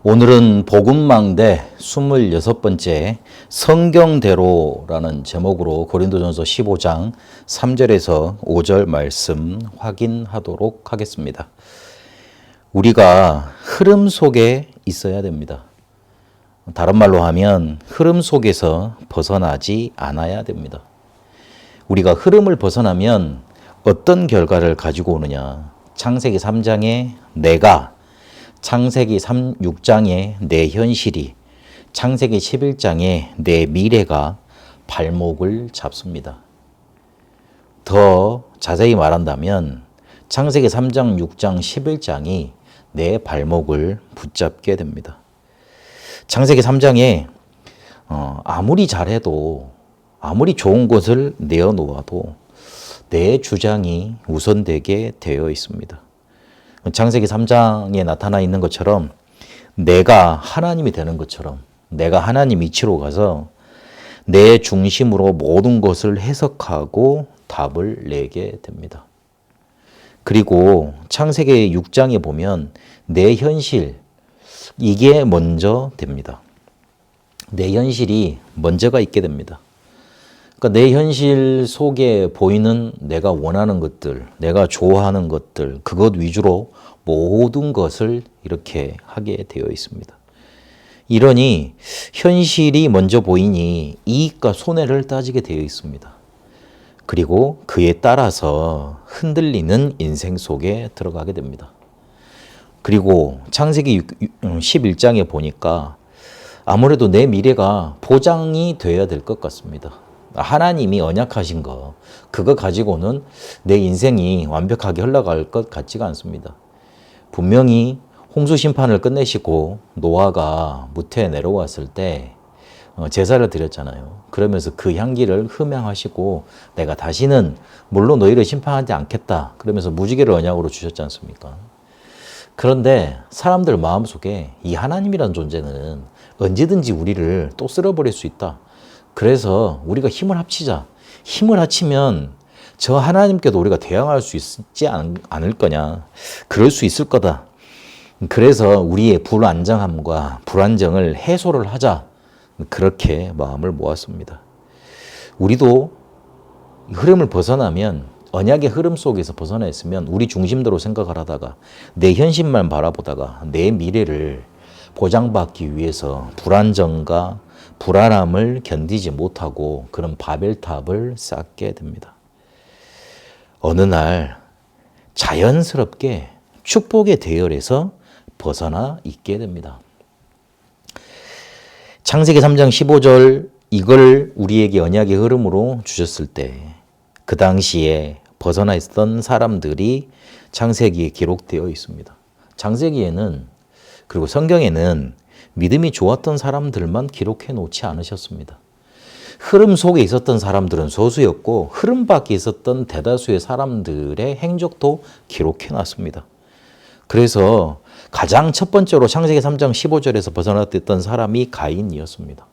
오늘은 복음망대 26번째 성경대로라는 제목으로 고린도전서 15장 3절에서 5절 말씀 확인하도록 하겠습니다. 우리가 흐름 속에 있어야 됩니다. 다른 말로 하면 흐름 속에서 벗어나지 않아야 됩니다. 우리가 흐름을 벗어나면 어떤 결과를 가지고 오느냐. 창세기 3장에 내가, 창세기 6장에 내 현실이, 창세기 11장에 내 미래가 발목을 잡습니다. 더 자세히 말한다면 창세기 3장, 6장, 11장이 내 발목을 붙잡게 됩니다. 창세기 3장에 아무리 잘해도, 아무리 좋은 것을 내어놓아도 내 주장이 우선되게 되어 있습니다. 창세기 3장에 나타나 있는 것처럼 내가 하나님이 되는 것처럼 내가 하나님 이치로 가서 내 중심으로 모든 것을 해석하고 답을 내게 됩니다. 그리고 창세기 6장에 보면 내 현실, 이게 먼저 됩니다. 내 현실이 먼저가 있게 됩니다. 그러니까 내 현실 속에 보이는 내가 원하는 것들, 내가 좋아하는 것들, 그것 위주로 모든 것을 이렇게 하게 되어 있습니다. 이러니 현실이 먼저 보이니 이익과 손해를 따지게 되어 있습니다. 그리고 그에 따라서 흔들리는 인생 속에 들어가게 됩니다. 그리고 창세기 11장에 보니까 아무래도 내 미래가 보장이 되어야 될 것 같습니다. 하나님이 언약하신 거, 그거 가지고는 내 인생이 완벽하게 흘러갈 것 같지가 않습니다. 분명히 홍수 심판을 끝내시고 노아가 무태에 내려왔을 때 제사를 드렸잖아요. 그러면서 그 향기를 흠양하시고 내가 다시는 물로 너희를 심판하지 않겠다. 그러면서 무지개를 언약으로 주셨지 않습니까? 그런데 사람들 마음속에 이 하나님이라는 존재는 언제든지 우리를 또 쓸어버릴 수 있다. 그래서 우리가 힘을 합치자. 힘을 합치면 저 하나님께도 우리가 대항할 수 있지 않을 거냐. 그럴 수 있을 거다. 그래서 우리의 불안정함과 불안정을 해소를 하자. 그렇게 마음을 모았습니다. 우리도 흐름을 벗어나면, 언약의 흐름 속에서 벗어나 있으면 우리 중심대로 생각을 하다가 내 현실만 바라보다가 내 미래를 보장받기 위해서 불안정과 불안함을 견디지 못하고 그런 바벨탑을 쌓게 됩니다. 어느 날 자연스럽게 축복의 대열에서 벗어나 있게 됩니다. 창세기 3장 15절 이걸 우리에게 언약의 흐름으로 주셨을 때 그 당시에 벗어나 있었던 사람들이 창세기에 기록되어 있습니다. 창세기에는, 그리고 성경에는 믿음이 좋았던 사람들만 기록해 놓지 않으셨습니다. 흐름 속에 있었던 사람들은 소수였고 흐름 밖에 있었던 대다수의 사람들의 행적도 기록해 놨습니다. 그래서 가장 첫 번째로 창세기 3장 15절에서 벗어났던 사람이 가인이었습니다.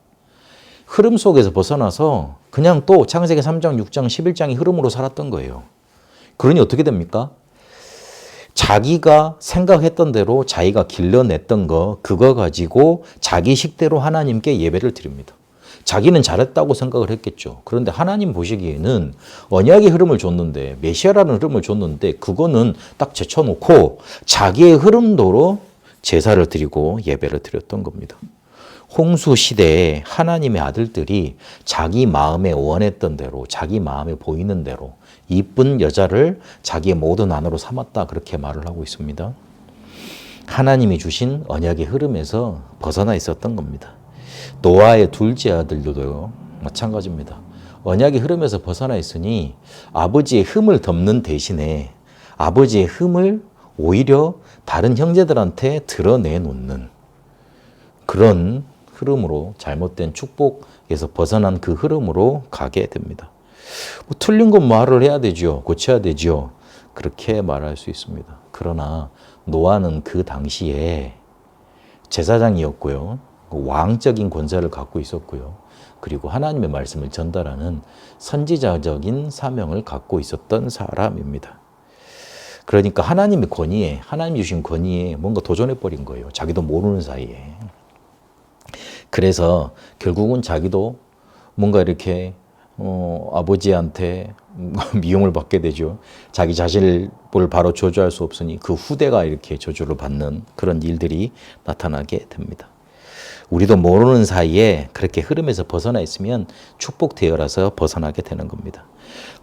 흐름 속에서 벗어나서 그냥 또 창세기 3장, 6장, 11장의 흐름으로 살았던 거예요. 그러니 어떻게 됩니까? 자기가 생각했던 대로 자기가 길러냈던 거, 그거 가지고 자기 식대로 하나님께 예배를 드립니다. 자기는 잘했다고 생각을 했겠죠. 그런데 하나님 보시기에는 언약의 흐름을 줬는데, 메시아라는 흐름을 줬는데 그거는 딱 제쳐놓고 자기의 흐름대로 제사를 드리고 예배를 드렸던 겁니다. 홍수 시대에 하나님의 아들들이 자기 마음에 원했던 대로, 자기 마음에 보이는 대로 이쁜 여자를 자기의 모든 아내로 삼았다, 그렇게 말을 하고 있습니다. 하나님이 주신 언약의 흐름에서 벗어나 있었던 겁니다. 노아의 둘째 아들들도 마찬가지입니다. 언약의 흐름에서 벗어나 있으니 아버지의 흠을 덮는 대신에 아버지의 흠을 오히려 다른 형제들한테 드러내놓는 그런 흐름으로, 잘못된 축복에서 벗어난 그 흐름으로 가게 됩니다. 뭐 틀린 건 말을 해야 되죠. 고쳐야 되죠. 그렇게 말할 수 있습니다. 그러나 노아는 그 당시에 제사장이었고요. 왕적인 권세를 갖고 있었고요. 그리고 하나님의 말씀을 전달하는 선지자적인 사명을 갖고 있었던 사람입니다. 그러니까 하나님의 권위에, 하나님이 주신 권위에 뭔가 도전해버린 거예요. 자기도 모르는 사이에. 그래서 결국은 자기도 뭔가 이렇게 아버지한테 미움을 받게 되죠. 자기 자신을 바로 저주할 수 없으니 그 후대가 이렇게 저주를 받는 그런 일들이 나타나게 됩니다. 우리도 모르는 사이에 그렇게 흐름에서 벗어나 있으면 축복 대열에서 벗어나게 되는 겁니다.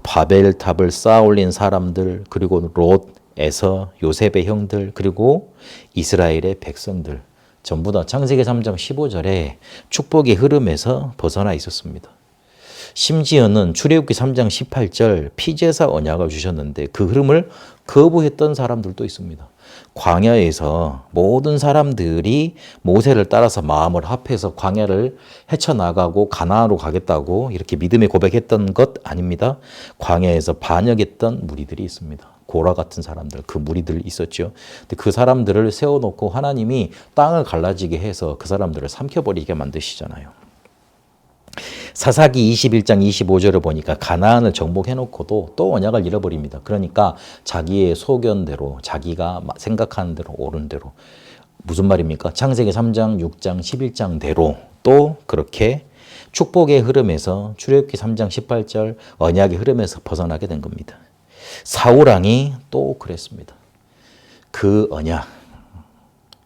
바벨탑을 쌓아 올린 사람들, 그리고 롯, 에서, 요셉의 형들, 그리고 이스라엘의 백성들 전부 다 창세기 3장 15절에 축복의 흐름에서 벗어나 있었습니다. 심지어는 출애굽기 3장 18절 피제사 언약을 주셨는데 그 흐름을 거부했던 사람들도 있습니다. 광야에서 모든 사람들이 모세를 따라서 마음을 합해서 광야를 헤쳐나가고 가나안으로 가겠다고 이렇게 믿음의 고백했던 것 아닙니다. 광야에서 반역했던 무리들이 있습니다. 고라 같은 사람들, 그 무리들 있었죠. 근데 그 사람들을 세워놓고 하나님이 땅을 갈라지게 해서 그 사람들을 삼켜버리게 만드시잖아요. 사사기 21장 25절을 보니까 가나안을 정복해놓고도 또 언약을 잃어버립니다. 그러니까 자기의 소견대로, 자기가 생각하는 대로, 옳은 대로. 무슨 말입니까? 창세기 3장, 6장, 11장대로 또 그렇게 축복의 흐름에서 출애굽기 3장 18절 언약의 흐름에서 벗어나게 된 겁니다. 사울왕이 또 그랬습니다. 그 언약,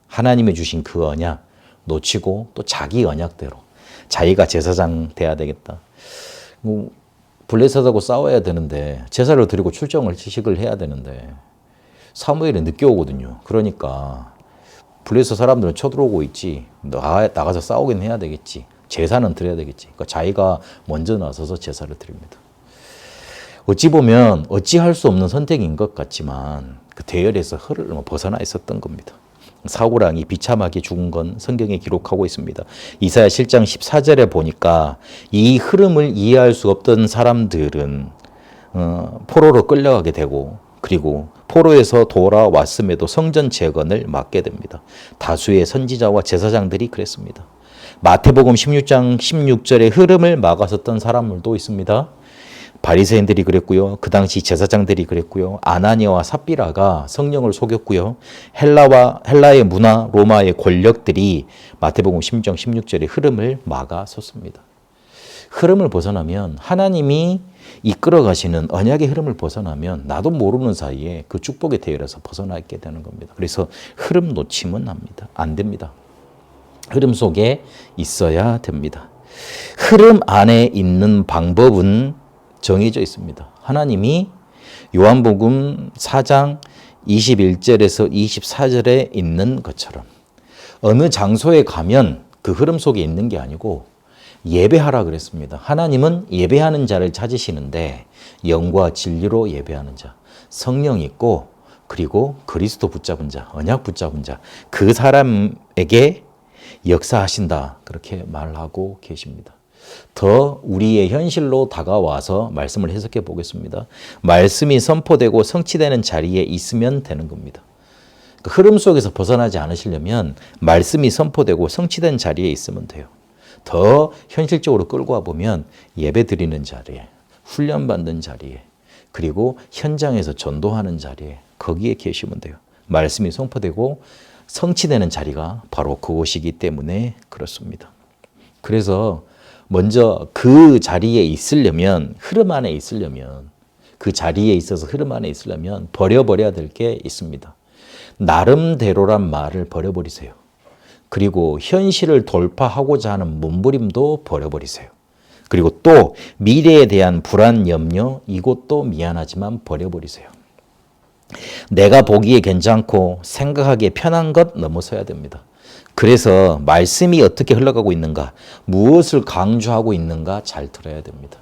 하나님이 주신 그 언약 놓치고 또 자기 언약대로 자기가 제사장 돼야 되겠다. 블레셋하고 싸워야 되는데 제사를 드리고 출정식을 해야 되는데 사무엘이 늦게 오거든요. 그러니까 블레셋 사람들은 쳐들어오고 있지. 나가서 싸우긴 해야 되겠지. 제사는 드려야 되겠지. 그러니까 자기가 먼저 나서서 제사를 드립니다. 어찌 보면 어찌할 수 없는 선택인 것 같지만 그 대열에서 벗어나 있었던 겁니다. 사울왕이 비참하게 죽은 건 성경에 기록하고 있습니다. 이사야 7장 14절에 보니까 이 흐름을 이해할 수 없던 사람들은 포로로 끌려가게 되고 그리고 포로에서 돌아왔음에도 성전 재건을 막게 됩니다. 다수의 선지자와 제사장들이 그랬습니다. 마태복음 16장 16절의 흐름을 막았었던 사람들도 있습니다. 바리새인들이 그랬고요. 그 당시 제사장들이 그랬고요. 아나니아와 삽비라가 성령을 속였고요. 헬라의 문화, 로마의 권력들이 마태복음 16장 16절의 흐름을 막아섰습니다. 흐름을 벗어나면 하나님이 이끌어 가시는 언약의 흐름을 벗어나면 나도 모르는 사이에 그 축복의 대열에서 벗어나 있게 되는 겁니다. 그래서 흐름 놓치면 안 됩니다. 흐름 속에 있어야 됩니다. 흐름 안에 있는 방법은 정해져 있습니다. 하나님이 요한복음 4장 21절에서 24절에 있는 것처럼 어느 장소에 가면 그 흐름 속에 있는 게 아니고 예배하라 그랬습니다. 하나님은 예배하는 자를 찾으시는데 영과 진리로 예배하는 자, 성령 있고 그리고 그리스도 붙잡은 자, 언약 붙잡은 자, 그 사람에게 역사하신다. 그렇게 말하고 계십니다. 더 우리의 현실로 다가와서 말씀을 해석해 보겠습니다. 말씀이 선포되고 성취되는 자리에 있으면 되는 겁니다. 그 흐름 속에서 벗어나지 않으시려면 말씀이 선포되고 성취된 자리에 있으면 돼요. 더 현실적으로 끌고 와보면 예배 드리는 자리에, 훈련받는 자리에, 그리고 현장에서 전도하는 자리에 거기에 계시면 돼요. 말씀이 선포되고 성취되는 자리가 바로 그곳이기 때문에 그렇습니다. 그래서 먼저 그 자리에 있으려면, 흐름 안에 있으려면, 그 자리에 있어서 흐름 안에 있으려면 버려버려야 될 게 있습니다. 나름대로란 말을 버려버리세요. 그리고 현실을 돌파하고자 하는 몸부림도 버려버리세요. 그리고 또 미래에 대한 불안, 염려, 이것도 미안하지만 버려버리세요. 내가 보기에 괜찮고 생각하기에 편한 것 넘어서야 됩니다. 그래서 말씀이 어떻게 흘러가고 있는가, 무엇을 강조하고 있는가 잘 들어야 됩니다.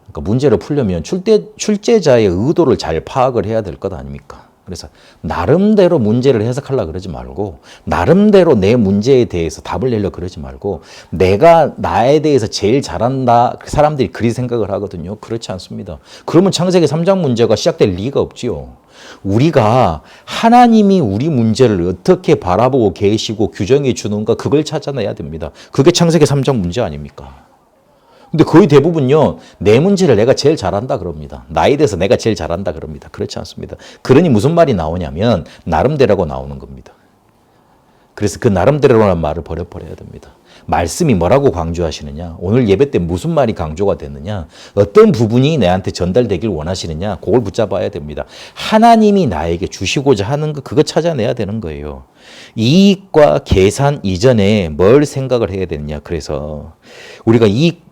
그러니까 문제를 풀려면 출제자의 의도를 잘 파악을 해야 될 것 아닙니까? 그래서 나름대로 문제를 해석하려고 그러지 말고 나름대로 내 문제에 대해서 답을 내려고 그러지 말고 내가 나에 대해서 제일 잘한다. 사람들이 그리 생각을 하거든요. 그렇지 않습니다. 그러면 창세기 3장 문제가 시작될 리가 없지요. 우리가 하나님이 우리 문제를 어떻게 바라보고 계시고 규정해 주는가 그걸 찾아내야 됩니다. 그게 창세기 3장 문제 아닙니까? 근데 거의 대부분요, 내 문제를 내가 제일 잘한다 그럽니다. 나에 대해서 내가 제일 잘한다 그럽니다. 그렇지 않습니다. 그러니 무슨 말이 나오냐면 나름대로라고 나오는 겁니다. 그래서 그 나름대로라는 말을 버려야 됩니다. 말씀이 뭐라고 강조하시느냐, 오늘 예배 때 무슨 말이 강조가 됐느냐, 어떤 부분이 내한테 전달되길 원하시느냐, 그걸 붙잡아야 됩니다. 하나님이 나에게 주시고자 하는 거, 그거 찾아내야 되는 거예요. 이익과 계산 이전에 뭘 생각을 해야 되느냐. 그래서 우리가 이익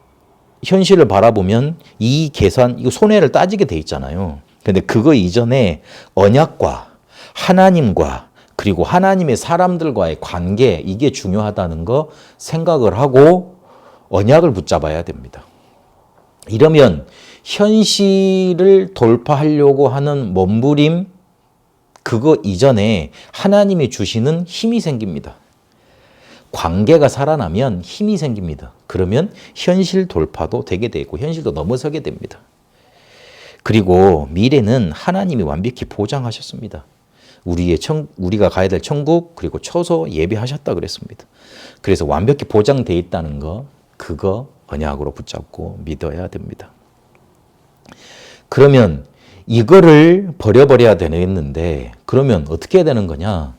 현실을 바라보면 이 계산, 이거 손해를 따지게 돼 있잖아요. 근데 그거 이전에 언약과 하나님과 그리고 하나님의 사람들과의 관계, 이게 중요하다는 거 생각을 하고 언약을 붙잡아야 됩니다. 이러면 현실을 돌파하려고 하는 몸부림, 그거 이전에 하나님이 주시는 힘이 생깁니다. 관계가 살아나면 힘이 생깁니다. 그러면 현실 돌파도 되게 되고 현실도 넘어서게 됩니다. 그리고 미래는 하나님이 완벽히 보장하셨습니다. 우리가 가야 될 천국, 그리고 처소 예비하셨다 그랬습니다. 그래서 완벽히 보장되어 있다는 거, 그거 언약으로 붙잡고 믿어야 됩니다. 그러면 이거를 버려버려야 되는데, 그러면 어떻게 해야 되는 거냐?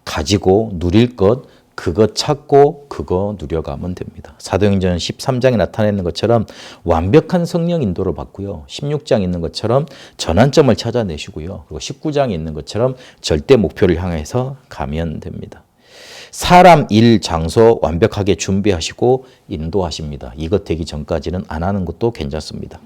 가지고 누릴 것, 그거 찾고 그거 누려가면 됩니다. 사도행전 13장에 나타내는 것처럼 완벽한 성령 인도를 받고요. 16장에 있는 것처럼 전환점을 찾아내시고요. 그리고 19장에 있는 것처럼 절대 목표를 향해서 가면 됩니다. 사람, 일, 장소 완벽하게 준비하시고 인도하십니다. 이것 되기 전까지는 안 하는 것도 괜찮습니다.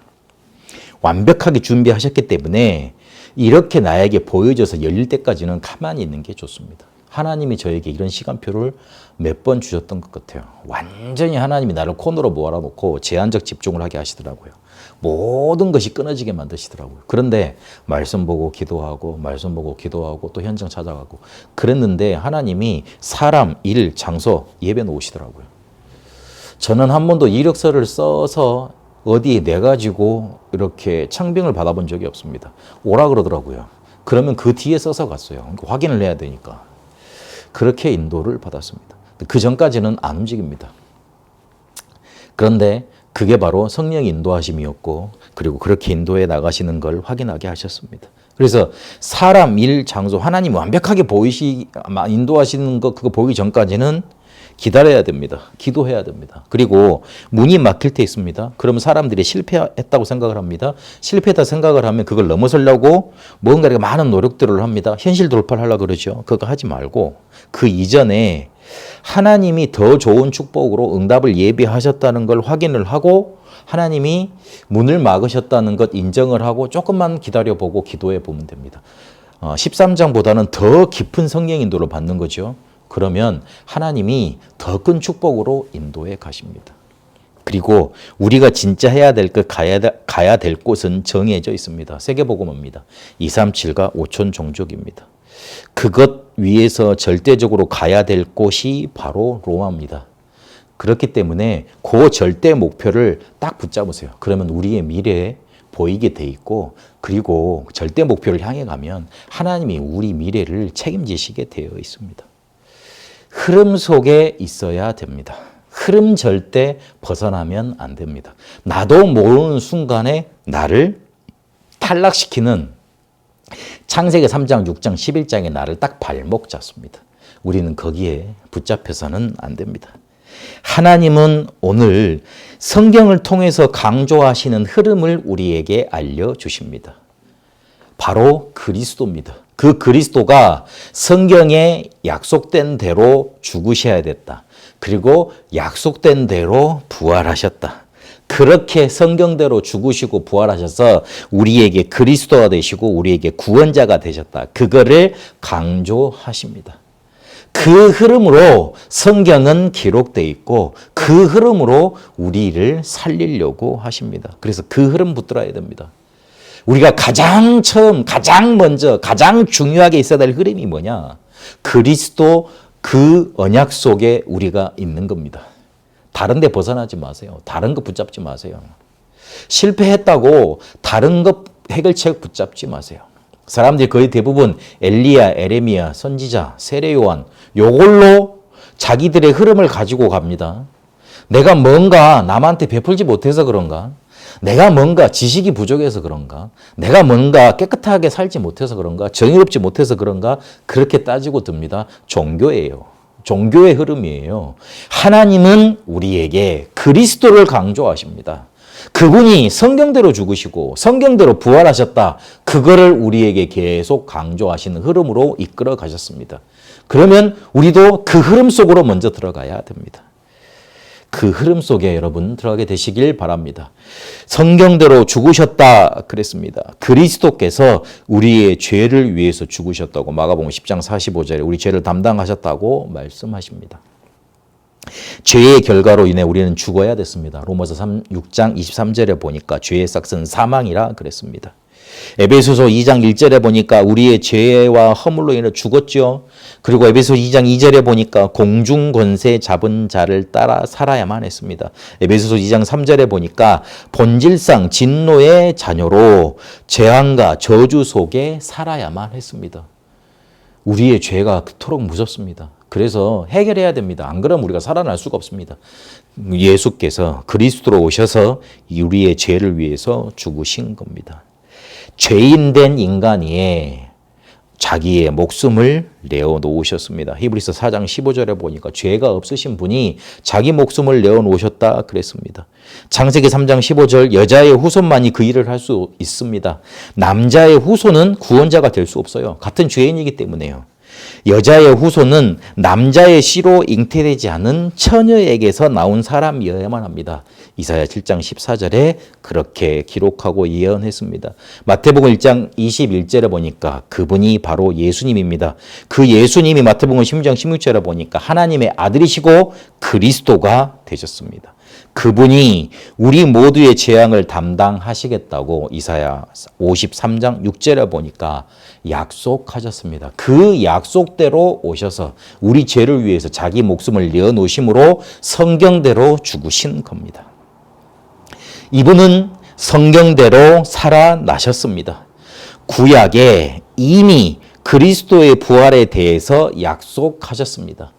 완벽하게 준비하셨기 때문에 이렇게 나에게 보여져서 열릴 때까지는 가만히 있는 게 좋습니다. 하나님이 저에게 이런 시간표를 몇 번 주셨던 것 같아요. 완전히 하나님이 나를 코너로 모아놓고 제한적 집중을 하게 하시더라고요. 모든 것이 끊어지게 만드시더라고요. 그런데 말씀 보고 기도하고 말씀 보고 기도하고 또 현장 찾아가고 그랬는데 하나님이 사람, 일, 장소 예배 놓으시더라고요. 저는 한 번도 이력서를 써서 어디에 내가지고 이렇게 창빙을 받아본 적이 없습니다. 오라 그러더라고요. 그러면 그 뒤에 써서 갔어요. 확인을 해야 되니까. 그렇게 인도를 받았습니다. 그 전까지는 안 움직입니다. 그런데 그게 바로 성령의 인도하심이었고, 그리고 그렇게 인도해 나가시는 걸 확인하게 하셨습니다. 그래서 사람, 일, 장소, 하나님 완벽하게 인도하시는 거 그거 보기 전까지는 기다려야 됩니다. 기도해야 됩니다. 그리고 문이 막힐 때 있습니다. 그러면 사람들이 실패했다고 생각을 합니다. 실패했다 생각을 하면 그걸 넘어서려고 뭔가 많은 노력들을 합니다. 현실 돌파를 하려고 그러죠. 그거 하지 말고 그 이전에 하나님이 더 좋은 축복으로 응답을 예비하셨다는 걸 확인을 하고 하나님이 문을 막으셨다는 것 인정을 하고 조금만 기다려보고 기도해 보면 됩니다. 13장보다는 더 깊은 성령 인도를 받는 거죠. 그러면 하나님이 더 큰 축복으로 인도해 가십니다. 그리고 우리가 진짜 해야 될 것, 가야 될 곳은 정해져 있습니다. 세계복음입니다. 237과 5천 종족입니다. 그것 위에서 절대적으로 가야 될 곳이 바로 로마입니다. 그렇기 때문에 그 절대 목표를 딱 붙잡으세요. 그러면 우리의 미래에 보이게 돼 있고, 그리고 절대 목표를 향해 가면 하나님이 우리 미래를 책임지시게 되어 있습니다. 흐름 속에 있어야 됩니다. 흐름 절대 벗어나면 안 됩니다. 나도 모르는 순간에 나를 탈락시키는 창세기 3장, 6장, 11장의 나를 딱 발목 잡습니다. 우리는 거기에 붙잡혀서는 안 됩니다. 하나님은 오늘 성경을 통해서 강조하시는 흐름을 우리에게 알려주십니다. 바로 그리스도입니다. 그 그리스도가 성경에 약속된 대로 죽으셔야 됐다. 그리고 약속된 대로 부활하셨다. 그렇게 성경대로 죽으시고 부활하셔서 우리에게 그리스도가 되시고 우리에게 구원자가 되셨다. 그거를 강조하십니다. 그 흐름으로 성경은 기록되어 있고 그 흐름으로 우리를 살리려고 하십니다. 그래서 그 흐름 붙들어야 됩니다. 우리가 가장 처음, 가장 먼저, 가장 중요하게 있어야 될 흐름이 뭐냐? 그리스도 그 언약 속에 우리가 있는 겁니다. 다른 데 벗어나지 마세요. 다른 거 붙잡지 마세요. 실패했다고 다른 것 해결책 붙잡지 마세요. 사람들이 거의 대부분 엘리야, 에레미야, 선지자, 세례 요한 요걸로 자기들의 흐름을 가지고 갑니다. 내가 뭔가 남한테 베풀지 못해서 그런가? 내가 뭔가 지식이 부족해서 그런가? 내가 뭔가 깨끗하게 살지 못해서 그런가? 정의롭지 못해서 그런가? 그렇게 따지고 듭니다. 종교예요. 종교의 흐름이에요. 하나님은 우리에게 그리스도를 강조하십니다. 그분이 성경대로 죽으시고 성경대로 부활하셨다. 그거를 우리에게 계속 강조하시는 흐름으로 이끌어 가셨습니다. 그러면 우리도 그 흐름 속으로 먼저 들어가야 됩니다. 그 흐름 속에 여러분 들어가게 되시길 바랍니다. 성경대로 죽으셨다 그랬습니다. 그리스도께서 우리의 죄를 위해서 죽으셨다고 마가복음 10장 45절에 우리 죄를 담당하셨다고 말씀하십니다. 죄의 결과로 인해 우리는 죽어야 됐습니다. 로마서 6장 23절에 보니까 죄의 삭은 사망이라 그랬습니다. 에베소서 2장 1절에 보니까 우리의 죄와 허물로 인해 죽었죠. 그리고 에베소 2장 2절에 보니까 공중 권세 잡은 자를 따라 살아야만 했습니다. 에베소서 2장 3절에 보니까 본질상 진노의 자녀로 재앙과 저주 속에 살아야만 했습니다. 우리의 죄가 그토록 무섭습니다. 그래서 해결해야 됩니다. 안 그러면 우리가 살아날 수가 없습니다. 예수께서 그리스도로 오셔서 우리의 죄를 위해서 죽으신 겁니다. 죄인된 인간이 자기의 목숨을 내어놓으셨습니다. 히브리서 4장 15절에 보니까 죄가 없으신 분이 자기 목숨을 내어놓으셨다 그랬습니다. 창세기 3장 15절 여자의 후손만이 그 일을 할 수 있습니다. 남자의 후손은 구원자가 될 수 없어요. 같은 죄인이기 때문에요. 여자의 후손은 남자의 씨로 잉태되지 않은 처녀에게서 나온 사람이어야만 합니다. 이사야 7장 14절에 그렇게 기록하고 예언했습니다. 마태복음 1장 21절에 보니까 그분이 바로 예수님입니다. 그 예수님이 마태복음 16장 16절에 보니까 하나님의 아들이시고 그리스도가 되셨습니다. 그분이 우리 모두의 재앙을 담당하시겠다고 이사야 53장 6절에 보니까 약속하셨습니다. 그 약속대로 오셔서 우리 죄를 위해서 자기 목숨을 내어놓으심으로 성경대로 죽으신 겁니다. 이분은 성경대로 살아나셨습니다. 구약에 이미 그리스도의 부활에 대해서 약속하셨습니다.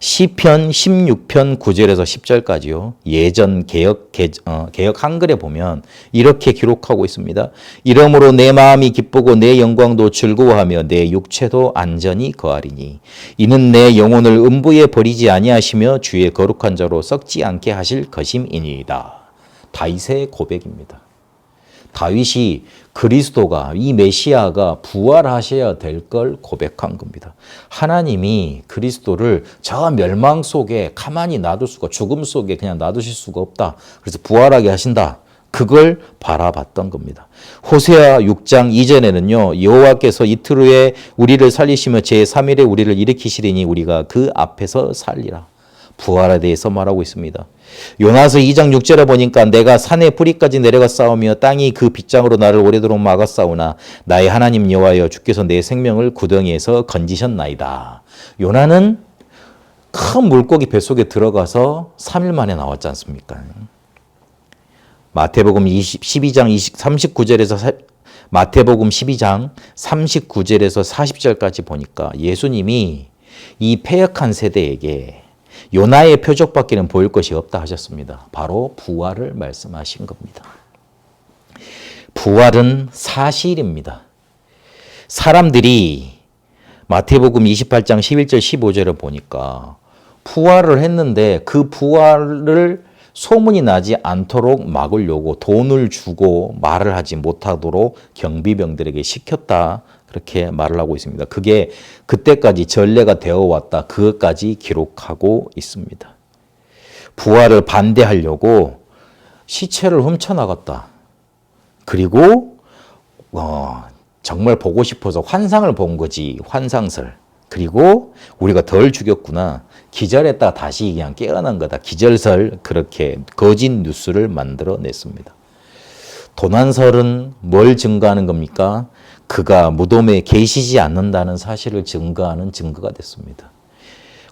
시편 16편 9절에서 10절까지요. 예전 개역 한글에 보면 이렇게 기록하고 있습니다. 이러므로 내 마음이 기쁘고 내 영광도 즐거워하며 내 육체도 안전히 거하리니 이는 내 영혼을 음부에 버리지 아니하시며 주의 거룩한 자로 썩지 않게 하실 것임이니이다. 다윗의 고백입니다. 다윗이 그리스도가 이 메시아가 부활하셔야 될 걸 고백한 겁니다. 하나님이 그리스도를 저 멸망 속에 가만히 놔둘 수가 죽음 속에 그냥 놔두실 수가 없다. 그래서 부활하게 하신다. 그걸 바라봤던 겁니다. 호세아 6장 2절에는요. 여호와께서 이틀 후에 우리를 살리시며 제3일에 우리를 일으키시리니 우리가 그 앞에서 살리라. 부활에 대해서 말하고 있습니다. 요나서 2장 6절에 보니까 내가 산의 뿌리까지 내려가 싸우며 땅이 그 빗장으로 나를 오래도록 막아 싸우나 나의 하나님 여호와여 주께서 내 생명을 구덩이에서 건지셨나이다. 요나는 큰 물고기 뱃속에 들어가서 3일 만에 나왔지 않습니까? 마태복음 12장 39절에서 마태복음 12장 39절에서 40절까지 보니까 예수님이 이 패역한 세대에게 요나의 표적밖에는 보일 것이 없다 하셨습니다. 바로 부활을 말씀하신 겁니다. 부활은 사실입니다. 사람들이 마태복음 28장 11절 15절을 보니까 부활을 했는데 그 부활을 소문이 나지 않도록 막으려고 돈을 주고 말을 하지 못하도록 경비병들에게 시켰다. 그렇게 말을 하고 있습니다. 그게 그때까지 전례가 되어 왔다. 그것까지 기록하고 있습니다. 부활을 반대하려고 시체를 훔쳐나갔다. 그리고 정말 보고 싶어서 환상을 본 거지. 환상설. 그리고 우리가 덜 죽였구나. 기절했다가 다시 그냥 깨어난 거다. 기절설. 그렇게 거짓 뉴스를 만들어냈습니다. 도난설은 뭘 증거하는 겁니까? 그가 무덤에 계시지 않는다는 사실을 증거하는 증거가 됐습니다.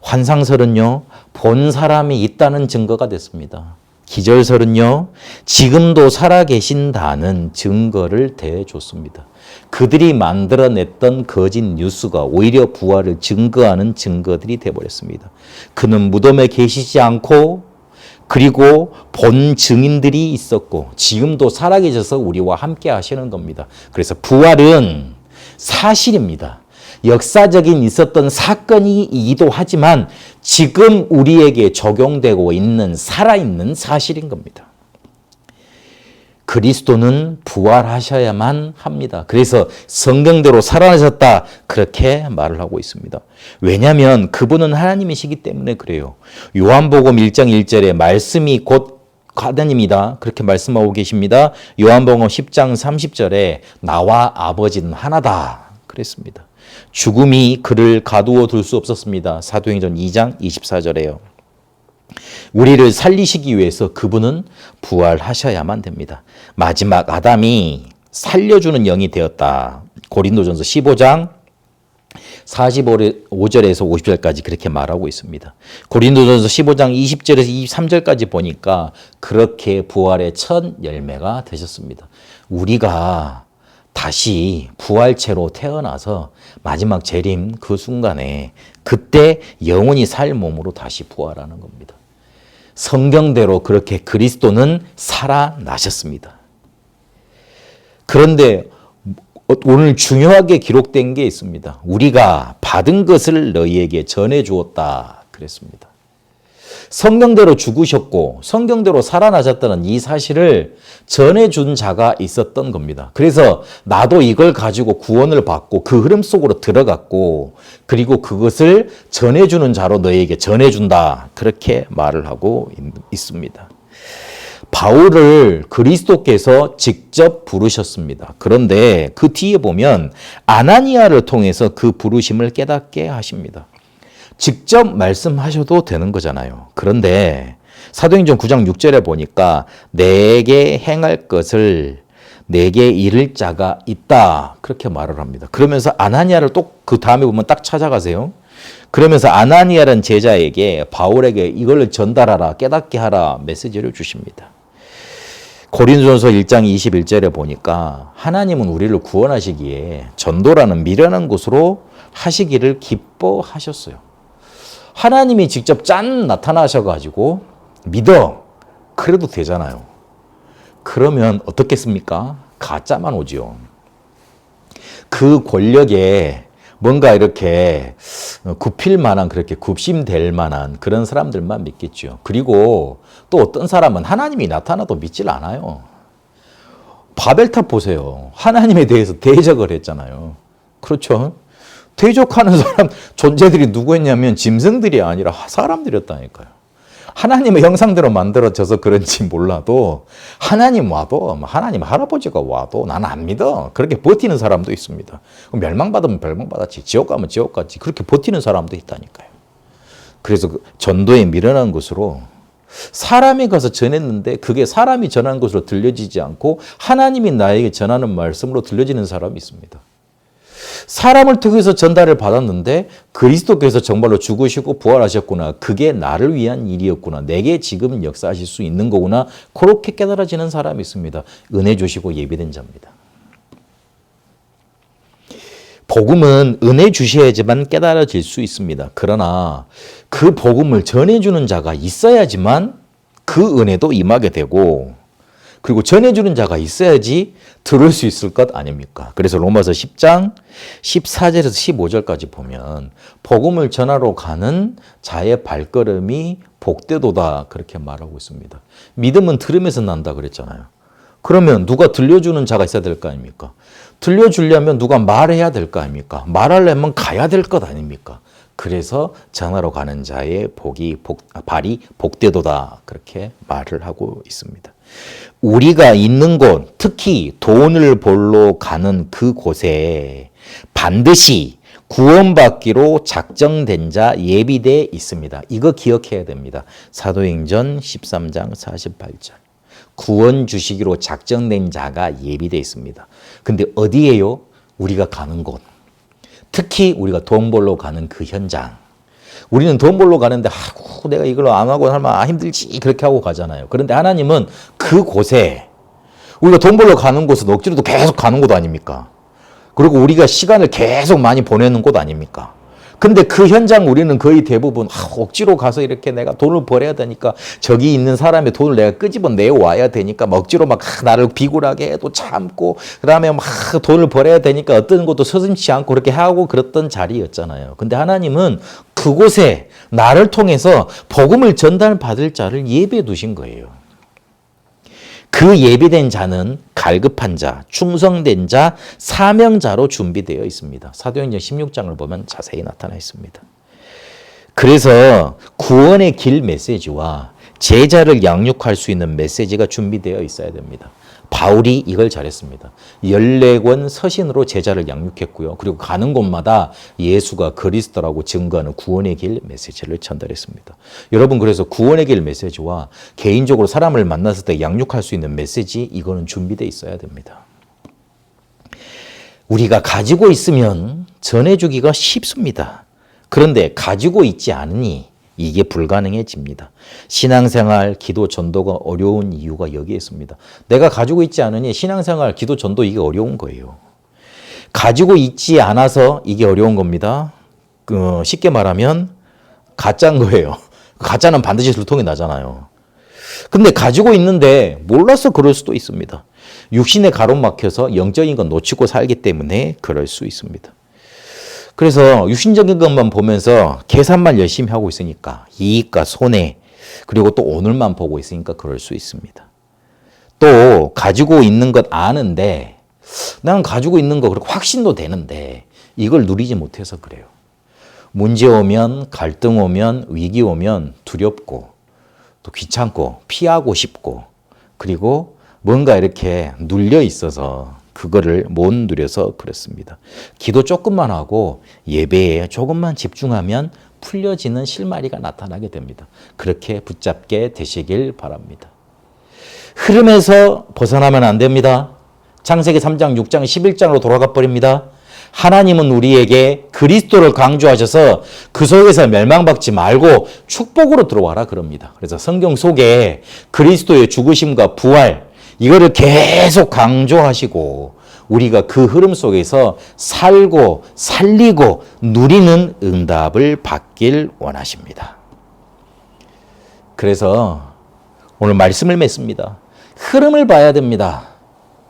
환상설은요, 본 사람이 있다는 증거가 됐습니다. 기절설은요, 지금도 살아계신다는 증거를 대줬습니다. 그들이 만들어냈던 거짓 뉴스가 오히려 부활을 증거하는 증거들이 되어버렸습니다. 그는 무덤에 계시지 않고 그리고 본 증인들이 있었고 지금도 살아계셔서 우리와 함께 하시는 겁니다. 그래서 부활은 사실입니다. 역사적인 있었던 사건이기도 하지만 지금 우리에게 적용되고 있는 살아있는 사실인 겁니다. 그리스도는 부활하셔야만 합니다. 그래서 성경대로 살아나셨다 그렇게 말을 하고 있습니다. 왜냐하면 그분은 하나님이시기 때문에 그래요. 요한복음 1장 1절에 말씀이 곧 하나님이다 그렇게 말씀하고 계십니다. 요한복음 10장 30절에 나와 아버지는 하나다 그랬습니다. 죽음이 그를 가두어 둘 수 없었습니다. 사도행전 2장 24절에요. 우리를 살리시기 위해서 그분은 부활하셔야만 됩니다. 마지막 아담이 살려주는 영이 되었다. 고린도전서 15장 45절에서 50절까지 그렇게 말하고 있습니다. 고린도전서 15장 20절에서 23절까지 보니까 그렇게 부활의 첫 열매가 되셨습니다. 우리가 다시 부활체로 태어나서 마지막 재림 그 순간에 그때 영원히 살 몸으로 다시 부활하는 겁니다. 성경대로 그렇게 그리스도는 살아나셨습니다. 그런데 오늘 중요하게 기록된 게 있습니다. 우리가 받은 것을 너희에게 전해 주었다 그랬습니다. 성경대로 죽으셨고 성경대로 살아나셨다는 이 사실을 전해준 자가 있었던 겁니다. 그래서 나도 이걸 가지고 구원을 받고 그 흐름 속으로 들어갔고 그리고 그것을 전해주는 자로 너희에게 전해준다 그렇게 말을 하고 있습니다. 바울을 그리스도께서 직접 부르셨습니다. 그런데 그 뒤에 보면 아나니아를 통해서 그 부르심을 깨닫게 하십니다. 직접 말씀하셔도 되는 거잖아요. 그런데 사도행전 9장 6절에 보니까 내게 행할 것을 내게 이를 자가 있다 그렇게 말을 합니다. 그러면서 아나니아를 또 그 다음에 보면 딱 찾아가세요. 그러면서 아나니아라는 제자에게 바울에게 이걸 전달하라 깨닫게 하라 메시지를 주십니다. 고린도전서 1장 21절에 보니까 하나님은 우리를 구원하시기에 전도라는 미련한 곳으로 하시기를 기뻐하셨어요. 하나님이 직접 짠 나타나셔가지고 믿어 그래도 되잖아요. 그러면 어떻겠습니까? 가짜만 오지요. 그 권력에 뭔가 이렇게 굽힐 만한 그렇게 굽심될 만한 그런 사람들만 믿겠죠. 그리고 또 어떤 사람은 하나님이 나타나도 믿질 않아요. 바벨탑 보세요. 하나님에 대해서 대적을 했잖아요. 그렇죠? 대적하는 사람 존재들이 누구였냐면 짐승들이 아니라 사람들이었다니까요. 하나님의 형상대로 만들어져서 그런지 몰라도 하나님 와도 하나님 할아버지가 와도 나는 안 믿어. 그렇게 버티는 사람도 있습니다. 멸망받으면 멸망받았지. 지옥 가면 지옥 갔지. 그렇게 버티는 사람도 있다니까요. 그래서 전도에 미련한 것으로 사람이 가서 전했는데 그게 사람이 전한 것으로 들려지지 않고 하나님이 나에게 전하는 말씀으로 들려지는 사람이 있습니다. 사람을 통해서 전달을 받았는데 그리스도께서 정말로 죽으시고 부활하셨구나. 그게 나를 위한 일이었구나. 내게 지금 역사하실 수 있는 거구나. 그렇게 깨달아지는 사람이 있습니다. 은혜 주시고 예비된 자입니다. 복음은 은혜 주셔야지만 깨달아질 수 있습니다. 그러나 그 복음을 전해주는 자가 있어야지만 그 은혜도 임하게 되고 그리고 전해주는 자가 있어야지 들을 수 있을 것 아닙니까? 그래서 로마서 10장 14절에서 15절까지 보면 복음을 전하러 가는 자의 발걸음이 복되도다 그렇게 말하고 있습니다. 믿음은 들음에서 난다 그랬잖아요. 그러면 누가 들려주는 자가 있어야 될 거 아닙니까? 들려주려면 누가 말해야 될 거 아닙니까? 말하려면 가야 될 것 아닙니까? 그래서 전하러 가는 자의 발이 복되도다 그렇게 말을 하고 있습니다. 우리가 있는 곳, 특히 돈을 벌러 가는 그 곳에 반드시 구원받기로 작정된 자 예비되어 있습니다. 이거 기억해야 됩니다. 사도행전 13장 48절. 구원 주시기로 작정된 자가 예비되어 있습니다. 근데 어디예요? 우리가 가는 곳. 특히 우리가 돈 벌러 가는 그 현장. 우리는 돈 벌러 가는데 아이고 내가 이걸 안 하고 하면 힘들지 그렇게 하고 가잖아요. 그런데 하나님은 그곳에 우리가 돈 벌러 가는 곳은 억지로도 계속 가는 곳 아닙니까? 그리고 우리가 시간을 계속 많이 보내는 곳 아닙니까? 근데 그 현장 우리는 거의 대부분 억지로 가서 이렇게 내가 돈을 벌어야 되니까 저기 있는 사람의 돈을 내가 끄집어내 와야 되니까 막 억지로 막 나를 비굴하게 해도 참고 그다음에 막 돈을 벌어야 되니까 어떤 것도 서슴지 않고 그렇게 하고 그랬던 자리였잖아요. 근데 하나님은 그곳에 나를 통해서 복음을 전달받을 자를 예배해 두신 거예요. 그 예비된 자는 갈급한 자, 충성된 자, 사명자로 준비되어 있습니다. 사도행전 16장을 보면 자세히 나타나 있습니다. 그래서 구원의 길 메시지와 제자를 양육할 수 있는 메시지가 준비되어 있어야 됩니다. 바울이 이걸 잘했습니다. 14권 서신으로 제자를 양육했고요. 그리고 가는 곳마다 예수가 그리스도라고 증거하는 구원의 길 메시지를 전달했습니다. 여러분, 그래서 구원의 길 메시지와 개인적으로 사람을 만났을 때 양육할 수 있는 메시지, 이거는 준비되어 있어야 됩니다. 우리가 가지고 있으면 전해주기가 쉽습니다. 그런데 가지고 있지 않으니 이게 불가능해집니다. 신앙생활, 기도, 전도가 어려운 이유가 여기에 있습니다. 내가 가지고 있지 않으니 신앙생활, 기도, 전도 이게 어려운 거예요. 가지고 있지 않아서 이게 어려운 겁니다. 쉽게 말하면 가짜인 거예요. 가짜는 반드시 들통이 나잖아요. 근데 가지고 있는데 몰라서 그럴 수도 있습니다. 육신에 가로막혀서 영적인 건 놓치고 살기 때문에 그럴 수 있습니다. 그래서 육신적인 것만 보면서 계산만 열심히 하고 있으니까 이익과 손해, 그리고 또 오늘만 보고 있으니까 그럴 수 있습니다. 또 가지고 있는 것 아는데 나는 가지고 있는 거 그렇게 확신도 되는데 이걸 누리지 못해서 그래요. 문제 오면, 갈등 오면, 위기 오면 두렵고 또 귀찮고 피하고 싶고, 그리고 뭔가 이렇게 눌려 있어서 그거를 못 누려서 그렇습니다. 기도 조금만 하고 예배에 조금만 집중하면 풀려지는 실마리가 나타나게 됩니다. 그렇게 붙잡게 되시길 바랍니다. 흐름에서 벗어나면 안 됩니다. 창세기 3장, 6장, 11장으로 돌아가 버립니다. 하나님은 우리에게 그리스도를 강조하셔서 그 속에서 멸망받지 말고 축복으로 들어와라 그럽니다. 그래서 성경 속에 그리스도의 죽으심과 부활, 이거를 계속 강조하시고 우리가 그 흐름 속에서 살고 살리고 누리는 응답을 받길 원하십니다. 그래서 오늘 말씀을 맺습니다. 흐름을 봐야 됩니다.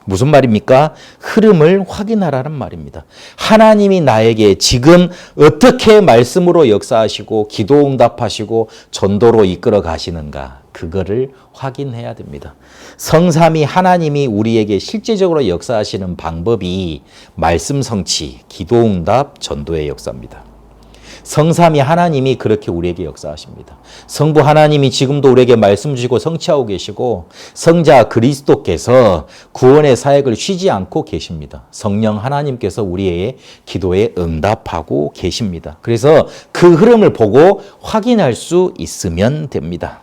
무슨 말입니까? 흐름을 확인하라는 말입니다. 하나님이 나에게 지금 어떻게 말씀으로 역사하시고 기도 응답하시고 전도로 이끌어 가시는가, 그거를 확인해야 됩니다. 성삼위 하나님이 우리에게 실제적으로 역사하시는 방법이 말씀 성취, 기도 응답, 전도의 역사입니다. 성삼위 하나님이 그렇게 우리에게 역사하십니다. 성부 하나님이 지금도 우리에게 말씀 주시고 성취하고 계시고, 성자 그리스도께서 구원의 사역을 쉬지 않고 계십니다. 성령 하나님께서 우리의 기도에 응답하고 계십니다. 그래서 그 흐름을 보고 확인할 수 있으면 됩니다.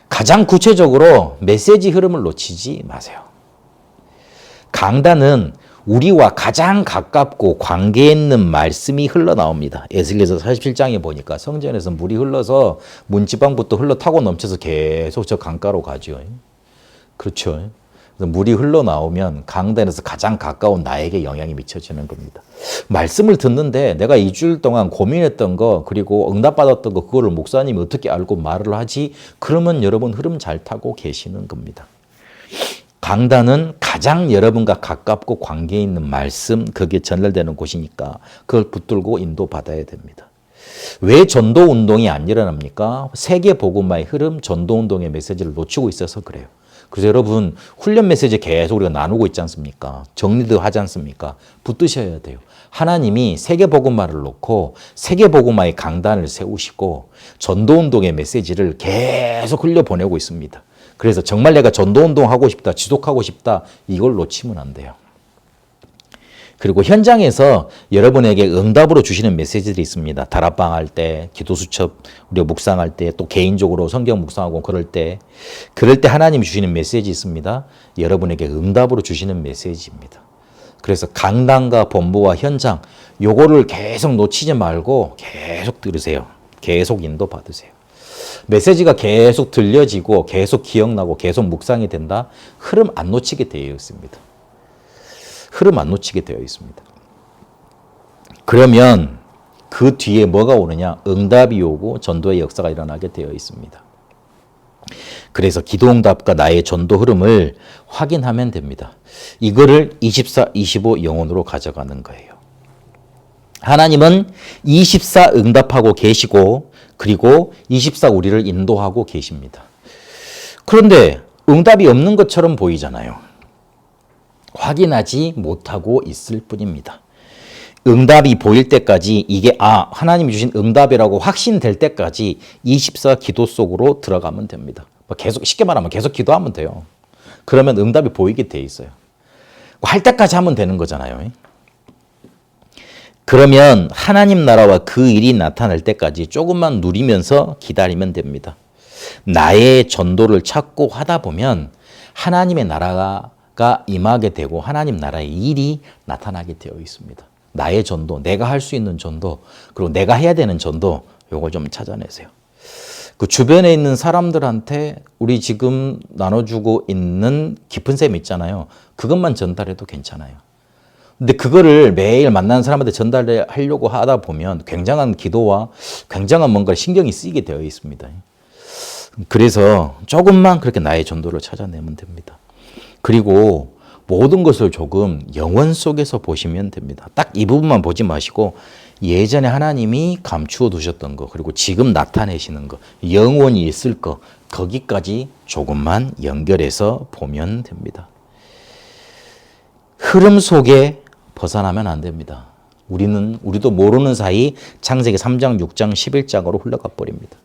가장 구체적으로 메시지 흐름을 놓치지 마세요. 강단은 우리와 가장 가깝고 관계 있는 말씀이 흘러나옵니다. 에스겔서 47장에 보니까 성전에서 물이 흘러서 문지방부터 흘러 타고 넘쳐서 계속 저 강가로 가죠. 그렇죠. 그래서 물이 흘러나오면 강단에서 가장 가까운 나에게 영향이 미쳐지는 겁니다. 말씀을 듣는데 내가 2주일 동안 고민했던 거, 그리고 응답받았던 거, 그거를 목사님이 어떻게 알고 말을 하지? 그러면 여러분 흐름 잘 타고 계시는 겁니다. 강단은 가장 여러분과 가깝고 관계 있는 말씀, 그게 전달되는 곳이니까 그걸 붙들고 인도받아야 됩니다. 왜 전도운동이 안 일어납니까? 세계복음화의 흐름, 전도운동의 메시지를 놓치고 있어서 그래요. 그래서 여러분 훈련 메시지 계속 우리가 나누고 있지 않습니까? 정리도 하지 않습니까? 붙드셔야 돼요. 하나님이 세계복음화를 놓고 세계복음화의 강단을 세우시고 전도운동의 메시지를 계속 흘려보내고 있습니다. 그래서 정말 내가 전도운동 하고 싶다, 지속하고 싶다, 이걸 놓치면 안 돼요. 그리고 현장에서 여러분에게 응답으로 주시는 메시지들이 있습니다. 다락방 할 때, 기도수첩 우리가 묵상할 때, 또 개인적으로 성경 묵상하고 그럴 때 하나님이 주시는 메시지 있습니다. 여러분에게 응답으로 주시는 메시지입니다. 그래서 강단과 본부와 현장, 요거를 계속 놓치지 말고 계속 들으세요. 계속 인도받으세요. 메시지가 계속 들려지고 계속 기억나고 계속 묵상이 된다? 흐름 안 놓치게 되어 있습니다. 흐름 안 놓치게 되어 있습니다. 그러면 그 뒤에 뭐가 오느냐? 응답이 오고 전도의 역사가 일어나게 되어 있습니다. 그래서 기도응답과 나의 전도 흐름을 확인하면 됩니다. 이거를 24, 25 영혼으로 가져가는 거예요. 하나님은 24 응답하고 계시고 그리고 24 우리를 인도하고 계십니다. 그런데 응답이 없는 것처럼 보이잖아요. 확인하지 못하고 있을 뿐입니다. 응답이 보일 때까지 이게 하나님이 주신 응답이라고 확신될 때까지 24 기도 속으로 들어가면 됩니다. 계속 쉽게 말하면 계속 기도하면 돼요. 그러면 응답이 보이게 돼 있어요. 할 때까지 하면 되는 거잖아요. 그러면 하나님 나라와 그 일이 나타날 때까지 조금만 누리면서 기다리면 됩니다. 나의 전도를 찾고 하다 보면 하나님의 나라가 임하게 되고 하나님 나라의 일이 나타나게 되어 있습니다. 나의 전도, 내가 할 수 있는 전도, 그리고 내가 해야 되는 전도, 요걸 좀 찾아내세요. 그 주변에 있는 사람들한테 우리 지금 나눠주고 있는 깊은 셈 있잖아요. 그것만 전달해도 괜찮아요. 근데 그거를 매일 만나는 사람한테 전달하려고 하다 보면 굉장한 기도와 굉장한 뭔가 신경이 쓰이게 되어 있습니다. 그래서 조금만 그렇게 나의 전도를 찾아내면 됩니다. 그리고 모든 것을 조금 영원 속에서 보시면 됩니다. 딱 이 부분만 보지 마시고 예전에 하나님이 감추어 두셨던 거, 그리고 지금 나타내시는 거, 영원히 있을 거, 거기까지 조금만 연결해서 보면 됩니다. 흐름 속에 벗어나면 안 됩니다. 우리도 모르는 사이 창세기 3장, 6장, 11장으로 흘러가 버립니다.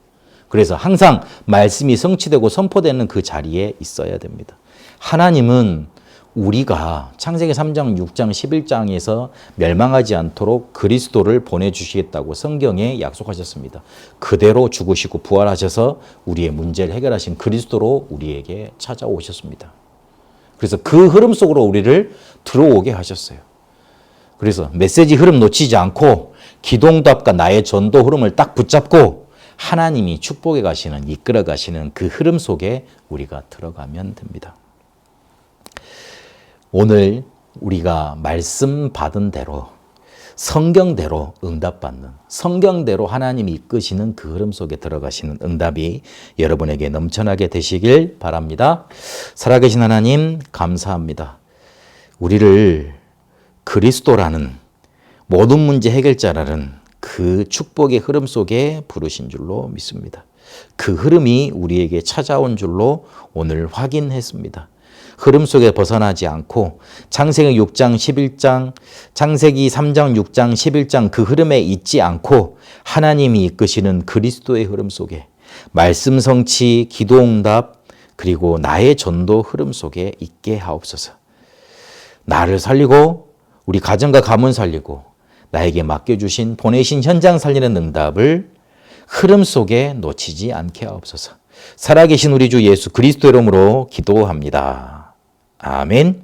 그래서 항상 말씀이 성취되고 선포되는 그 자리에 있어야 됩니다. 하나님은 우리가 창세기 3장, 6장, 11장에서 멸망하지 않도록 그리스도를 보내주시겠다고 성경에 약속하셨습니다. 그대로 죽으시고 부활하셔서 우리의 문제를 해결하신 그리스도로 우리에게 찾아오셨습니다. 그래서 그 흐름 속으로 우리를 들어오게 하셨어요. 그래서 메시지 흐름 놓치지 않고 기도응답과 나의 전도 흐름을 딱 붙잡고 하나님이 축복해 가시는, 이끌어 가시는 그 흐름 속에 우리가 들어가면 됩니다. 오늘 우리가 말씀 받은 대로 성경대로 응답받는, 성경대로 하나님이 이끄시는 그 흐름 속에 들어가시는 응답이 여러분에게 넘쳐나게 되시길 바랍니다. 살아계신 하나님 감사합니다. 우리를 그리스도라는 모든 문제 해결자라는 그 축복의 흐름 속에 부르신 줄로 믿습니다. 그 흐름이 우리에게 찾아온 줄로 오늘 확인했습니다. 흐름 속에 벗어나지 않고 창세기 6장, 11장, 창세기 3장, 6장, 11장 그 흐름에 있지 않고 하나님이 이끄시는 그리스도의 흐름 속에 말씀 성취, 기도응답, 그리고 나의 전도 흐름 속에 있게 하옵소서. 나를 살리고 우리 가정과 가문 살리고 나에게 맡겨주신 보내신 현장 살리는 응답을 흐름 속에 놓치지 않게 하옵소서. 살아계신 우리 주 예수 그리스도 이름으로 기도합니다. 아멘.